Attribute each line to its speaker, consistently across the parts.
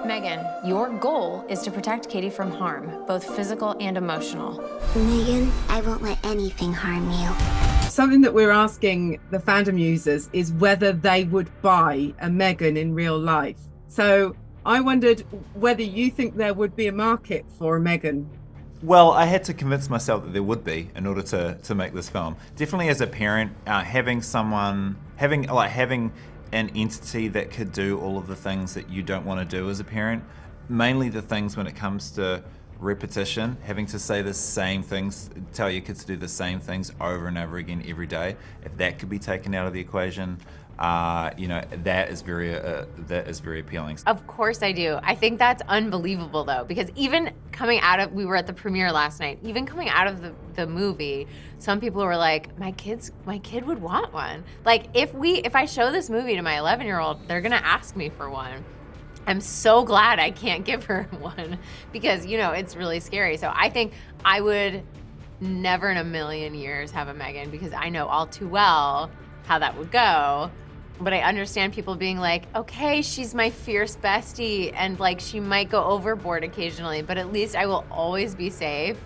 Speaker 1: Megan, your goal is to protect Katie from harm, both physical and emotional.
Speaker 2: Megan, I won't let anything harm you.
Speaker 3: Something that we're asking the fandom users is whether they would buy a Megan in real life. So I wondered whether you think there would be a market for a Megan.
Speaker 4: Well, I had to convince myself that there would be in order to make this film. Definitely as a parent, having an entity that could do all of the things that you don't want to do as a parent, mainly the things when it comes to repetition, having to say the same things, tell your kids to do the same things over and over again every day. If that could be taken out of the equation, that is very appealing.
Speaker 5: Of course I do. I think that's unbelievable though, because even coming out of, we were at the premiere last night, even coming out of the movie, some people were like, my kid would want one. Like if I show this movie to my 11-year-old, they're gonna ask me for one. I'm so glad I can't give her one because, it's really scary. So I think I would never in a million years have a Megan because I know all too well how that would go. But I understand people being like, okay, she's my fierce bestie and like she might go overboard occasionally, but at least I will always be safe.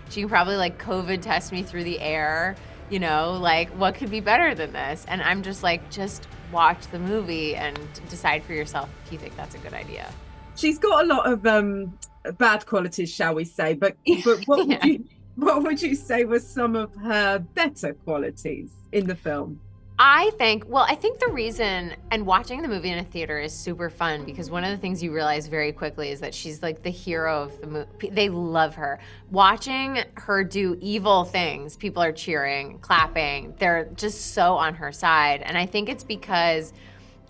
Speaker 5: She can probably like COVID test me through the air, like what could be better than this? And I'm just like, just watch the movie and decide for yourself if you think that's a good idea.
Speaker 3: She's got a lot of bad qualities, shall we say, but what would you say were some of her better qualities in the film?
Speaker 5: I think the reason, and watching the movie in a theater is super fun because one of the things you realize very quickly is that she's like the hero of the movie. They love her. Watching her do evil things, people are cheering, clapping. They're just so on her side. And I think it's because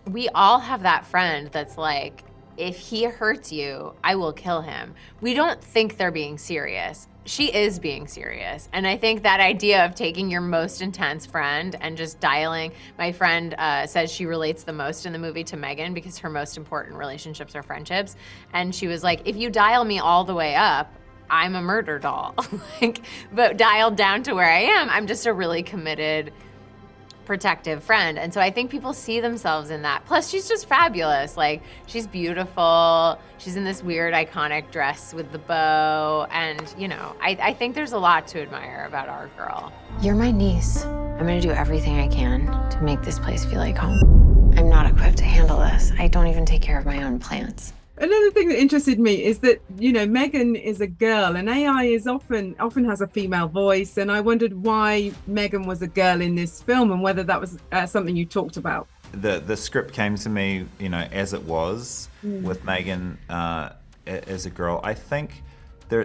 Speaker 5: we all have that friend that's like, if he hurts you, I will kill him. We don't think they're being serious. She is being serious. And I think that idea of taking your most intense friend and just dialing, my friend says she relates the most in the movie to Megan because her most important relationships are friendships. And she was like, if you dial me all the way up, I'm a murder doll. But dialed down to where I am, I'm just a really committed, protective friend. And so I think people see themselves in that. Plus she's just fabulous. Like she's beautiful. She's in this weird iconic dress with the bow. And I think there's a lot to admire about our girl.
Speaker 1: You're my niece. I'm gonna do everything I can to make this place feel like home. I'm not equipped to handle this. I don't even take care of my own plants.
Speaker 3: Another thing that interested me is that, Megan is a girl and AI is often has a female voice. And I wondered why Megan was a girl in this film and whether that was something you talked about.
Speaker 4: The script came to me, as it was with Megan as a girl. I think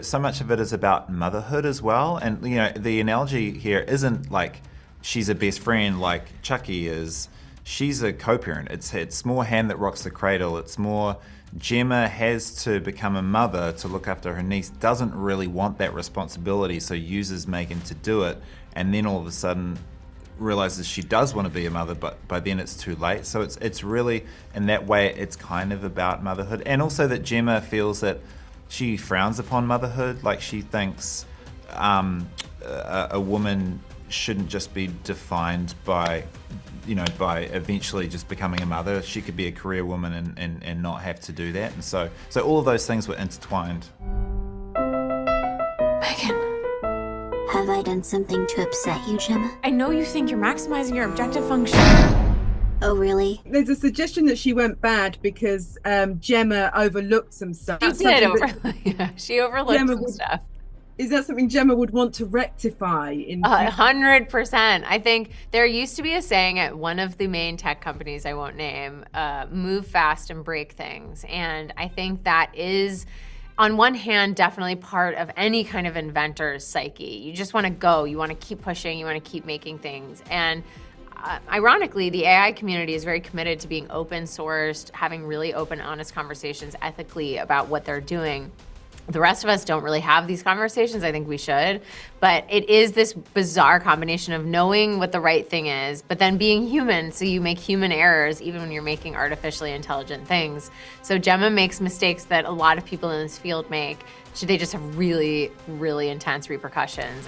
Speaker 4: so much of it is about motherhood as well. And, the analogy here isn't like she's a best friend like Chucky is. She's a co-parent. It's more hand that rocks the cradle. It's more Gemma has to become a mother to look after her niece, doesn't really want that responsibility, so uses Megan to do it, and then all of a sudden realizes she does want to be a mother, but by then it's too late. So it's really, in that way, it's kind of about motherhood. And also that Gemma feels that she frowns upon motherhood, like she thinks a woman shouldn't just be defined by eventually just becoming a mother. She could be a career woman and not have to do that. And so all of those things were intertwined.
Speaker 1: Megan.
Speaker 2: Have I done something to upset you, Gemma?
Speaker 1: I know you think you're maximizing your objective function.
Speaker 2: Oh, really?
Speaker 3: There's a suggestion that she went bad because Gemma overlooked some stuff.
Speaker 5: She overlooked some stuff.
Speaker 3: Is that something Gemma would want to rectify?
Speaker 5: 100%. I think there used to be a saying at one of the main tech companies I won't name, move fast and break things. And I think that is, on one hand, definitely part of any kind of inventor's psyche. You just want to go. You want to keep pushing. You want to keep making things. And ironically, the AI community is very committed to being open sourced, having really open, honest conversations ethically about what they're doing. The rest of us don't really have these conversations. I think we should. But it is this bizarre combination of knowing what the right thing is, but then being human, so you make human errors even when you're making artificially intelligent things. So Gemma makes mistakes that a lot of people in this field make. They just have really, really intense repercussions.